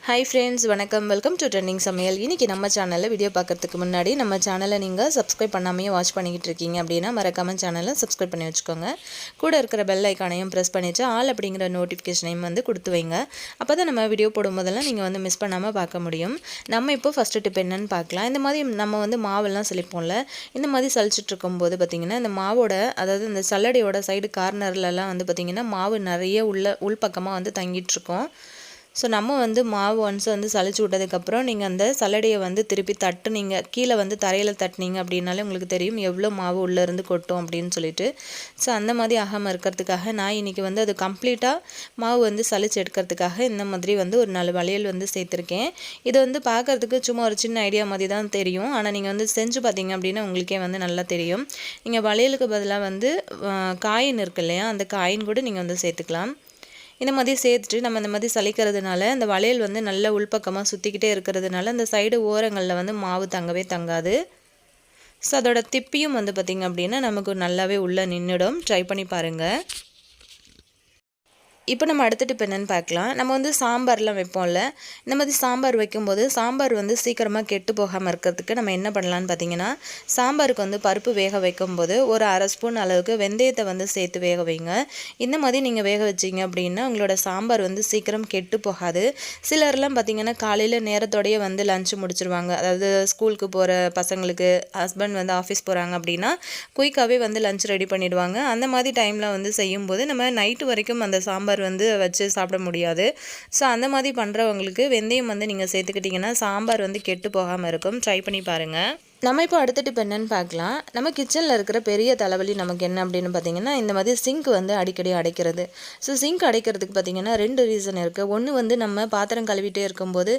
Hi friends, வணக்கம். Welcome to trending சமையல். இன்னைக்கு நம்ம சேனலில் வீடியோ பார்க்கறதுக்கு முன்னாடி நம்ம சேனலை நீங்கள் சப்ஸ்கிரைப் பண்ணாமையே வாட்ச் பண்ணிக்கிட்டு இருக்கீங்க அப்படின்னா மறக்காம சேனலை சப்ஸ்கிரைப் பண்ணி வச்சுக்கோங்க. கூட இருக்கிற பெல் ஐக்கானையும் ப்ரெஸ் பண்ணிவிட்டு ஆல் அப்படிங்கிற நோட்டிஃபிகேஷனையும் கொடுத்து வைங்க. அப்போ தான் நம்ம வீடியோ போடும்போதெல்லாம் நீங்கள் மிஸ் பண்ணாமல் பார்க்க முடியும். நம்ம இப்போ ஃபஸ்ட்டு டிப் என்னன்னு பார்க்கலாம். இந்த மாதிரி நம்ம மாவெல்லாம் சலிப்போம்ல, இந்த மாதிரி சலிச்சிட்டு இருக்கும்போது பார்த்திங்கன்னா இந்த மாவோட அதாவது இந்த சல்லடையோட சைடு கார்னர்லலாம் பார்த்திங்கன்னா மாவு நிறைய உள்பக்கமாக தங்கிட்டுருக்கோம். ஸோ நம்ம மாவு ஒன்ஸ் சலிச்சு விட்டதுக்கப்புறம் நீங்கள் அந்த சல்லடையை திருப்பி தட்டுனீங்க, கீழே தரையில் தட்டினீங்க அப்படின்னாலே உங்களுக்கு தெரியும் எவ்வளோ மாவு உள்ளேருந்து கொட்டும் அப்படின்னு சொல்லிட்டு. ஸோ அந்த மாதிரி ஆகாமல் இருக்கிறதுக்காக நான் இன்றைக்கி அது கம்ப்ளீட்டாக மாவு சலிச்சு எடுக்கிறதுக்காக இந்த மாதிரி ஒரு 4 வளையல் சேர்த்துருக்கேன். இது பார்க்குறதுக்கு சும்மா ஒரு சின்ன ஐடியா மாதிரி தான் தெரியும். ஆனால் நீங்கள் செஞ்சு பார்த்தீங்க அப்படின்னா உங்களுக்கே நல்லா தெரியும். நீங்கள் வளையலுக்கு பதிலாக காயின் இருக்கு இல்லையா, அந்த காயின் கூட நீங்கள் சேர்த்துக்கலாம். இந்த மாதிரி சேர்த்துட்டு நம்ம இந்த மாதிரி சலிக்கிறதுனால இந்த வளையல் நல்ல உள்பக்கமாக சுற்றிக்கிட்டே இருக்கிறதுனால அந்த சைடு ஓரங்களில் மாவு தங்கவே தங்காது. ஸோ அதோட திப்பியும் பார்த்திங்க அப்படின்னா நமக்கு நல்லாவே உள்ளே நின்றுடும். ட்ரை பண்ணி பாருங்கள். இப்போ நம்ம அடுத்த டிப் என்னென்னு பார்க்கலாம். நம்ம சாம்பார்லாம் வைப்போம்ல, இந்த மாதிரி சாம்பார் வைக்கும்போது சாம்பார் சீக்கிரமாக கெட்டு போகாமல் இருக்கிறதுக்கு நம்ம என்ன பண்ணலான்னு பார்த்தீங்கன்னா, சாம்பாருக்கு பருப்பு வேக வைக்கும்போது ஒரு 1/2 ஸ்பூன் அளவுக்கு வெந்தயத்தை சேர்த்து வேக வைங்க. இந்த மாதிரி நீங்கள் வேக வச்சிங்க அப்படின்னா உங்களோட சாம்பார் சீக்கிரம் கெட்டு போகாது. சிலர்லாம் பார்த்திங்கன்னா காலையில் நேரத்தோடையே லஞ்சு முடிச்சிருவாங்க. அதாவது ஸ்கூலுக்கு போகிற பசங்களுக்கு ஹஸ்பண்ட் ஆஃபீஸ் போகிறாங்க அப்படின்னா குயிக்காகவே லஞ்ச் ரெடி பண்ணிவிடுவாங்க. அந்த மாதிரி டைமில் செய்யும்போது நம்ம நைட்டு வரைக்கும் அந்த சாம்பார் வச்சு சாப்பிட முடியாது. ஸோ அந்த மாதிரி பண்ணுறவங்களுக்கு வெந்தயம் நீங்கள் சேர்த்துக்கிட்டிங்கன்னா சாம்பார் கெட்டு போகாமல் இருக்கும். ட்ரை பண்ணி பாருங்கள். நம்ம இப்போ அடுத்த டிப் என்னன்னு பார்க்கலாம். நம்ம கிச்சனில் இருக்கிற பெரிய தலைவலி நமக்கு என்ன அப்படின்னு பார்த்தீங்கன்னா, இந்த மாதிரி சிங்க் அடிக்கடி அடைக்கிறது. ஸோ சிங்க் அடைக்கிறதுக்கு பார்த்தீங்கன்னா 2 ரீசன் இருக்குது. ஒன்று நம்ம பாத்திரம் கழுவிட்டே இருக்கும்போது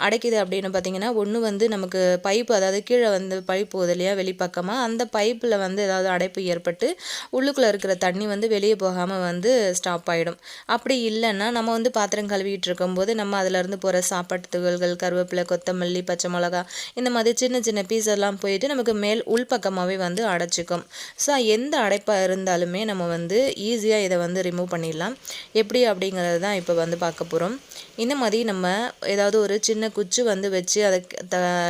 அடைக்குது அப்படின்னு பார்த்தீங்கன்னா, ஒன்று நமக்கு பைப்பு, அதாவது கீழே பைப் போகுது இல்லையா வெளிப்பக்கமாக, அந்த பைப்பில் ஏதாவது அடைப்பு ஏற்பட்டு உள்ளுக்குள்ளே இருக்கிற தண்ணி வெளியே போகாமல் ஸ்டாப் ஆகிடும். அப்படி இல்லைன்னா நம்ம பாத்திரம் கழுவிட்டு இருக்கும்போது நம்ம அதிலேருந்து போகிற சாப்பாட்டு துகள்கள், கருவேப்பிலை, கொத்தமல்லி, பச்சை மிளகா, இந்த மாதிரி சின்ன சின்ன பீஸ் எல்லாம் போயிட்டு நமக்கு மேல் உள்பக்கமாகவே அடைச்சிக்கும். ஸோ எந்த அடைப்பாக இருந்தாலுமே நம்ம ஈஸியாக இதை ரிமூவ் பண்ணிடலாம். எப்படி அப்படிங்கிறது தான் இப்போ பார்க்க போகிறோம். இந்த மாதிரி நம்ம ஏதாவது ஒரு சின்ன குச்சி வச்சு அதை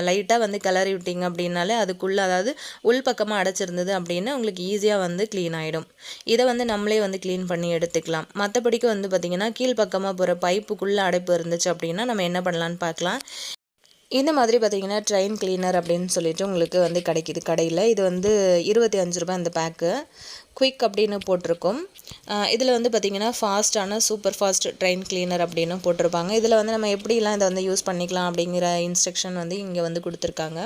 லைட்டாக கிளறி விட்டிங்க அப்படின்னாலே அதுக்குள்ளே, அதாவது உள்பக்கமாக அடைச்சிருந்தது அப்படின்னா உங்களுக்கு ஈஸியாக க்ளீன் ஆகிடும். இதை நம்மளே க்ளீன் பண்ணி எடுத்துக்கலாம். மற்றபடிக்கு பார்த்திங்கன்னா கீழ்ப்பக்கமாக போகிற பைப்புக்குள்ளே அடைப்பு இருந்துச்சு அப்படின்னா நம்ம என்ன பண்ணலான்னு பார்க்கலாம். இந்த மாதிரி பார்த்திங்கன்னா ட்ரெயின் கிளீனர் அப்படின்னு சொல்லிட்டு உங்களுக்கு கிடைக்கிது கடையில். இது 25 ரூபாய் இந்த பேக்கு. குயிக் அப்படின்னு போட்டிருக்கோம். இதில் பார்த்திங்கன்னா ஃபாஸ்ட்டான சூப்பர் ஃபாஸ்ட் ட்ரெயின் கிளீனர் அப்படின்னு போட்டிருப்பாங்க. இதில் நம்ம எப்படிலாம் இதை யூஸ் பண்ணிக்கலாம் அப்படிங்கிற இன்ஸ்ட்ரக்ஷன் இங்கே கொடுத்துருக்காங்க.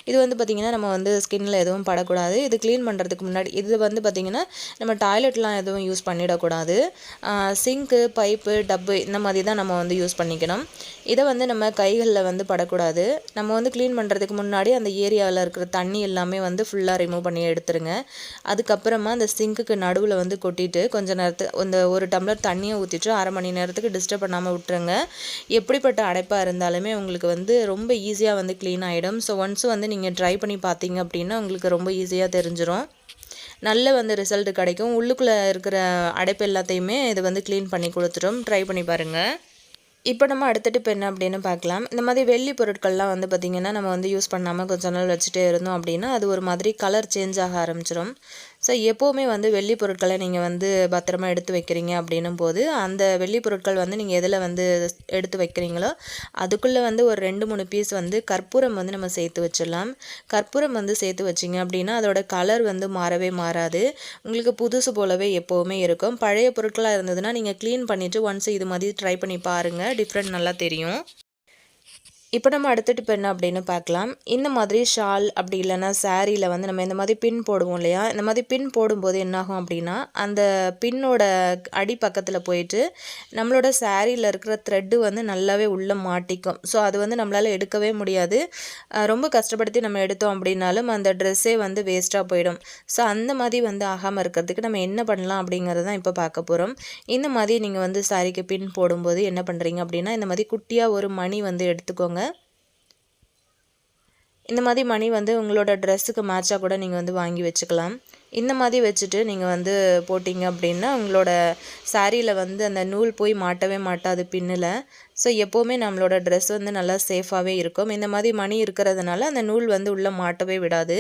இது பார்த்திங்கன்னா நம்ம ஸ்கின்னில் எதுவும் படக்கூடாது. இது க்ளீன் பண்ணுறதுக்கு முன்னாடி இது பார்த்திங்கன்னா நம்ம டாய்லெட்லாம் எதுவும் யூஸ் பண்ணிடக்கூடாது. சிங்க்கு, பைப்பு, டப்பு இந்த மாதிரி தான் நம்ம யூஸ் பண்ணிக்கணும். இதை நம்ம கைகளில் படக்கூடாது. நம்ம க்ளீன் பண்ணுறதுக்கு முன்னாடி அந்த ஏரியாவில் இருக்கிற தண்ணி எல்லாமே ஃபுல்லாக ரிமூவ் பண்ணி எடுத்துருங்க. அதுக்கப்புறமா அந்த சிங்க்குக்கு நடுவில் கொட்டிட்டு கொஞ்ச நேரத்துக்கு இந்த 1 டம்ளர் தண்ணியை ஊற்றிட்டு 1/2 மணி நேரத்துக்கு டிஸ்டர்ப் பண்ணாமல் விட்டுருங்க. எப்படிப்பட்ட அடைப்பாக இருந்தாலுமே உங்களுக்கு ரொம்ப ஈஸியாக க்ளீன் ஆகிடும். ஸோ ஒன்ஸ் நீங்கள் ட்ரை பண்ணி பார்த்தீங்க அப்படின்னா உங்களுக்கு ரொம்ப ஈஸியாக தெரிஞ்சிடும். நல்ல ரிசல்ட் கிடைக்கும். உள்ளுக்குள்ளே இருக்கிற அடைப்பு எல்லாத்தையுமே இது க்ளீன் பண்ணி கொடுத்துடும். ட்ரை பண்ணி பாருங்கள். இப்போ நம்ம அடுத்த டிப் என்ன அப்படின்னு பார்க்கலாம். இந்த மாதிரி வெள்ளி பொருட்கள்லாம் பார்த்திங்கன்னா நம்ம யூஸ் பண்ணாமல் கொஞ்ச நாள் வச்சுட்டே இருந்தோம் அப்படின்னா அது ஒரு மாதிரி கலர் சேஞ்ச் ஆக ஆரம்பிச்சிடும். ஸோ எப்போவுமே வெள்ளி பொருட்களை நீங்கள் பத்திரமா எடுத்து வைக்கிறீங்க அப்படின்னும் போது அந்த வெள்ளி பொருட்கள் நீங்கள் எதில் எடுத்து வைக்கிறீங்களோ அதுக்குள்ளே ஒரு 2-3 பீஸ் கற்பூரம் நம்ம சேர்த்து வச்சிடலாம். கற்பூரம் சேர்த்து வச்சிங்க அப்படின்னா அதோட கலர் மாறவே மாறாது. உங்களுக்கு புதுசு போலவே எப்போவுமே இருக்கும். பழைய பொருட்களாக இருந்ததுன்னா நீங்கள் க்ளீன் பண்ணிவிட்டு ஒன்ஸ் இது மாதிரி ட்ரை பண்ணி பாருங்கள். டிஃப்ரெண்ட் நல்லா தெரியும். இப்போ நம்ம அடுத்த டிப் என்ன அப்படின்னு பார்க்கலாம். இந்த மாதிரி ஷால் அப்படி இல்லைன்னா சாரியில் நம்ம இந்த மாதிரி பின் போடுவோம் இல்லையா, இந்த மாதிரி பின் போடும்போது என்னாகும் அப்படின்னா அந்த பின்னோட அடி பக்கத்தில் போயிட்டு நம்மளோட சாரியில் இருக்கிற த்ரெட்டு நல்லாவே உள்ளே மாட்டிக்கும். ஸோ அது நம்மளால் எடுக்கவே முடியாது. ரொம்ப கஷ்டப்படுத்தி நம்ம எடுத்தோம் அப்படின்னாலும் அந்த ட்ரெஸ்ஸே வேஸ்ட்டாக போயிடும். ஸோ அந்த மாதிரி ஆகாமல் இருக்கிறதுக்கு நம்ம என்ன பண்ணலாம் அப்படிங்கிறது தான் இப்போ பார்க்க போகிறோம். இந்த மாதிரி நீங்கள் சாரிக்கு பின் போடும்போது என்ன பண்ணுறீங்க அப்படின்னா இந்த மாதிரி குட்டியாக ஒரு மணி எடுத்துக்கோங்க. இந்த மாதிரி மணி வந்து உங்களோட ட்ரெஸ்ஸுக்கு மேட்சாக கூட நீங்கள் வந்து வாங்கி வச்சுக்கலாம். இந்த மாதிரி வச்சுட்டு நீங்கள் வந்து போட்டிங்க அப்படின்னா உங்களோட சாரியில் வந்து அந்த நூல் போய் மாட்டவே மாட்டாது பின்னில். ஸோ எப்போவுமே நம்மளோட ட்ரெஸ் வந்து நல்லா சேஃபாகவே இருக்கும். இந்த மாதிரி மணி இருக்கிறதுனால அந்த நூல் வந்து உள்ளே மாட்டவே விடாது.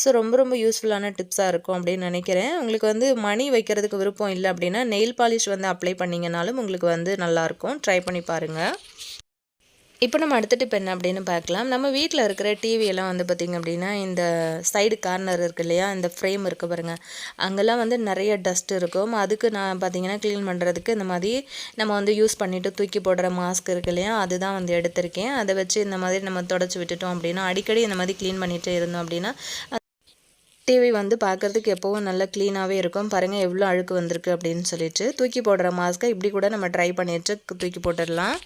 ஸோ ரொம்ப ரொம்ப யூஸ்ஃபுல்லான டிப்ஸாக இருக்கும் அப்படின்னு நினைக்கிறேன். உங்களுக்கு வந்து மணி வைக்கிறதுக்கு விருப்பம் இல்லை அப்படின்னா நெயில் பாலிஷ் வந்து அப்ளை பண்ணிங்கனாலும் உங்களுக்கு வந்து நல்லாயிருக்கும். ட்ரை பண்ணி பாருங்கள். இப்போ நம்ம அடுத்த டிப் என்ன அப்படின்னு பார்க்கலாம். நம்ம வீட்டில் இருக்கிற டிவியெல்லாம் வந்து பார்த்திங்க அப்படின்னா இந்த சைடு கார்னர் இருக்குது இல்லையா, இந்த ஃப்ரேம் இருக்குது பாருங்கள், அங்கெல்லாம் வந்து நிறைய டஸ்ட் இருக்கும். அதுக்கு நான் பார்த்திங்கன்னா க்ளீன் பண்ணுறதுக்கு இந்த மாதிரி நம்ம வந்து யூஸ் பண்ணிவிட்டு தூக்கி போடுற மாஸ்க் இருக்குது இல்லையா, அதுதான் வந்து எடுத்திருக்கேன். அதை வச்சு இந்த மாதிரி நம்ம தொடச்சி விட்டுட்டோம் அப்படின்னா, அடிக்கடி இந்த மாதிரி க்ளீன் பண்ணிகிட்டே இருந்தோம் அப்படின்னா டிவி வந்து பார்க்குறதுக்கு எப்போவும் நல்லா க்ளீனாகவே இருக்கும். பாருங்கள் எவ்வளோ அழுக்கு வந்திருக்கு அப்படின்னு சொல்லிட்டு. தூக்கி போடுற மாஸ்க்கை இப்படி கூட நம்ம ட்ரை பண்ணிட்டு தூக்கி போட்டுடலாம்.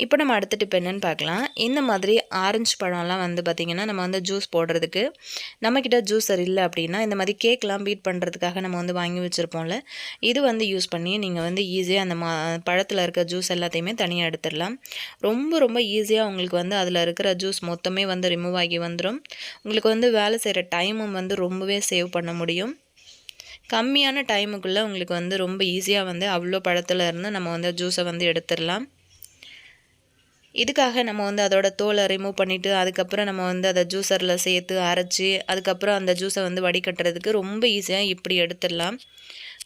இப்போ நம்ம அடுத்த டிப் என்னென்னு பார்க்கலாம். இந்த மாதிரி ஆரஞ்சு பழம்லாம் வந்து பார்த்திங்கன்னா நம்ம வந்து ஜூஸ் போடுறதுக்கு நம்மக்கிட்ட ஜூஸர் இல்லை அப்படின்னா இந்த மாதிரி கேக்லாம் பீட் பண்ணுறதுக்காக நம்ம வந்து வாங்கி வச்சுருப்போம்ல, இது வந்து யூஸ் பண்ணி நீங்கள் வந்து ஈஸியாக அந்த பழத்தில் இருக்க ஜூஸ் எல்லாத்தையுமே தனியாக எடுத்துடலாம். ரொம்ப ரொம்ப ஈஸியாக உங்களுக்கு வந்து அதில் இருக்கிற ஜூஸ் மொத்தமே வந்து ரிமூவ் ஆகி வந்துடும். உங்களுக்கு வந்து வேலை செய்கிற டைமும் வந்து ரொம்பவே சேவ் பண்ண முடியும். கம்மியான டைமுக்குள்ளே உங்களுக்கு வந்து ரொம்ப ஈஸியாக வந்து அவ்வளோ பழத்தில் இருந்து நம்ம வந்து ஜூஸை வந்து எடுத்துடலாம். இதுக்காக நம்ம வந்து அதோட தோலை ரிமூவ் பண்ணிவிட்டு அதுக்கப்புறம் நம்ம வந்து அதை ஜூஸரில் சேர்த்து அரைச்சி அதுக்கப்புறம் அந்த ஜூஸை வந்து வடிகட்டுறதுக்கு ரொம்ப ஈஸியாக இப்படி எடுத்துடலாம்.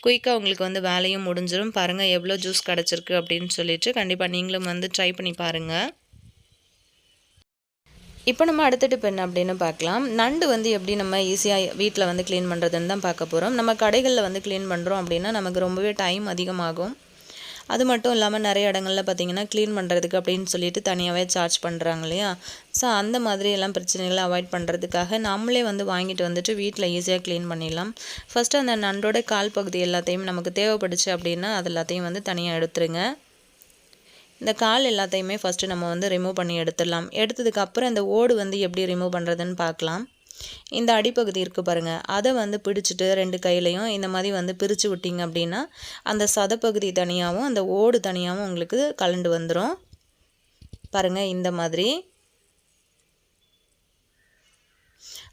குயிக்காக உங்களுக்கு வந்து வேலையும் முடிஞ்சிடும். பாருங்கள் எவ்வளோ ஜூஸ் கிடச்சிருக்கு அப்படின்னு சொல்லிட்டு கண்டிப்பாக நீங்களும் வந்து ட்ரை பண்ணி பாருங்கள். இப்போ நம்ம அடுத்த டிப் என்ன அப்படின்னு பார்க்கலாம். நண்டு வந்து எப்படி நம்ம ஈஸியாக வீட்டில் வந்து க்ளீன் பண்ணுறதுன்னு தான் பார்க்க போகிறோம். நம்ம கடைகளில் வந்து க்ளீன் பண்ணுறோம் அப்படின்னா நமக்கு ரொம்பவே டைம் அதிகமாகும். அது மட்டும் இல்லாமல் நிறைய இடங்களில் பார்த்திங்கன்னா க்ளீன் பண்ணுறதுக்கு அப்படின்னு சொல்லிட்டு தனியாகவே சார்ஜ் பண்ணுறாங்க இல்லையா. ஸோ அந்த மாதிரி எல்லாம் பிரச்சனைகளை அவாய்ட் பண்ணுறதுக்காக நம்மளே வந்து வாங்கிட்டு வந்துட்டு வீட்டில் ஈஸியாக க்ளீன் பண்ணிடலாம். ஃபஸ்ட்டு அந்த நண்டோட கால் பகுதி எல்லாத்தையும் நமக்கு தேவைப்படுச்சு அப்படின்னா அது எல்லாத்தையும் வந்து தனியாக எடுத்துருங்க. இந்த கால் எல்லாத்தையுமே ஃபஸ்ட்டு நம்ம வந்து ரிமூவ் பண்ணி எடுத்துடலாம். எடுத்ததுக்கப்புறம் இந்த ஓடு வந்து எப்படி ரிமூவ் பண்ணுறதுன்னு பார்க்கலாம். இந்த அடிப்பகுதி இருக்குது பாருங்கள், அதை வந்து பிடிச்சிட்டு 2 கையிலையும் இந்த மாதிரி வந்து பிரித்து விட்டிங்க அப்படின்னா அந்த சதைப்பகுதி தனியாகவும் அந்த ஓடு தனியாகவும் உங்களுக்கு கலண்டு வந்துடும். பாருங்கள் இந்த மாதிரி.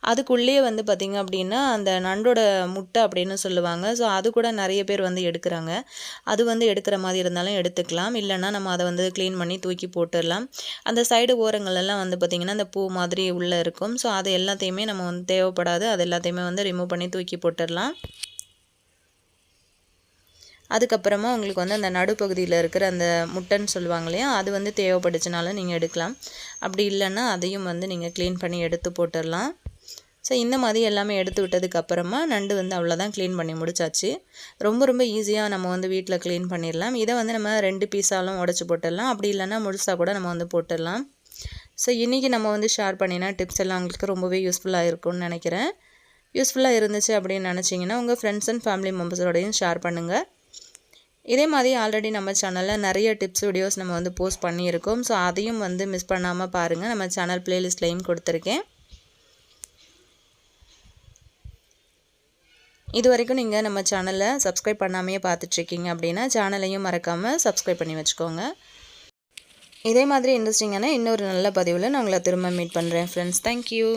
அதுக்குள்ளேயே வந்து பார்த்திங்க அப்படின்னா அந்த நண்டோட முட்டை அப்படின்னு சொல்லுவாங்க. ஸோ அது கூட நிறைய பேர் வந்து எடுக்கிறாங்க. அது வந்து எடுக்கிற மாதிரி இருந்தாலும் எடுத்துக்கலாம். இல்லைன்னா நம்ம அதை வந்து க்ளீன் பண்ணி தூக்கி போட்டுடலாம். அந்த சைடு ஓரங்கள்லாம் வந்து பார்த்திங்கன்னா அந்த பூ மாதிரி உள்ளே இருக்கும். ஸோ அது எல்லாத்தையுமே நம்ம வந்து தேவைப்படாது, அது எல்லாத்தையுமே வந்து ரிமூவ் பண்ணி தூக்கி போட்டுடலாம். அதுக்கப்புறமா உங்களுக்கு வந்து அந்த நடுப்பகுதியில் இருக்கிற அந்த முட்டைன்னு சொல்லுவாங்க இல்லையா, அது வந்து தேவைப்படுச்சுனாலும் நீங்கள் எடுக்கலாம். அப்படி இல்லைன்னா அதையும் வந்து நீங்கள் க்ளீன் பண்ணி எடுத்து போட்டுடலாம். ஸோ இந்த மாதிரி எல்லாமே எடுத்து விட்டதுக்கப்புறமா நண்டு வந்து அவ்வளோதான், க்ளீன் பண்ணி முடிச்சாச்சு. ரொம்ப ரொம்ப ஈஸியாக நம்ம வந்து வீட்டில் க்ளீன் பண்ணிடலாம். இதை வந்து நம்ம 2 பீஸாலும் உடச்சி போட்டுடலாம். அப்படி இல்லைன்னா முழுசாக கூட நம்ம வந்து போட்டுடலாம். ஸோ இன்றைக்கி நம்ம வந்து ஷேர் பண்ணினா டிப்ஸ் எல்லாம் உங்களுக்கு ரொம்பவே யூஸ்ஃபுல்லாக இருக்கும்னு நினைக்கிறேன். யூஸ்ஃபுல்லாக இருந்துச்சு அப்படின்னு நினச்சிங்கன்னா உங்கள் ஃப்ரெண்ட்ஸ் அண்ட் ஃபேமிலி மெம்பர்ஸோடையும் ஷேர் பண்ணுங்கள். இதே மாதிரி ஆல்ரெடி நம்ம சேனலில் நிறைய டிப்ஸ் வீடியோஸ் நம்ம வந்து போஸ்ட் பண்ணியிருக்கோம். ஸோ அதையும் வந்து மிஸ் பண்ணாமல் பாருங்கள். நம்ம சேனல் ப்ளேலிஸ்ட்லையும் கொடுத்துருக்கேன். இது வரைக்கும் நீங்கள் நம்ம சேனலை சப்ஸ்கிரைப் பண்ணாமையே பார்த்துட்ருக்கீங்க அப்படின்னா சேனலையும் மறக்காமல் சப்ஸ்கிரைப் பண்ணி வச்சுக்கோங்க. இதே மாதிரி இன்ட்ரெஸ்டிங்கான இன்னொரு நல்ல பதிவில் நான் உங்களை திரும்ப மீட் பண்ணுறேன் ஃப்ரெண்ட்ஸ். தேங்க்யூ.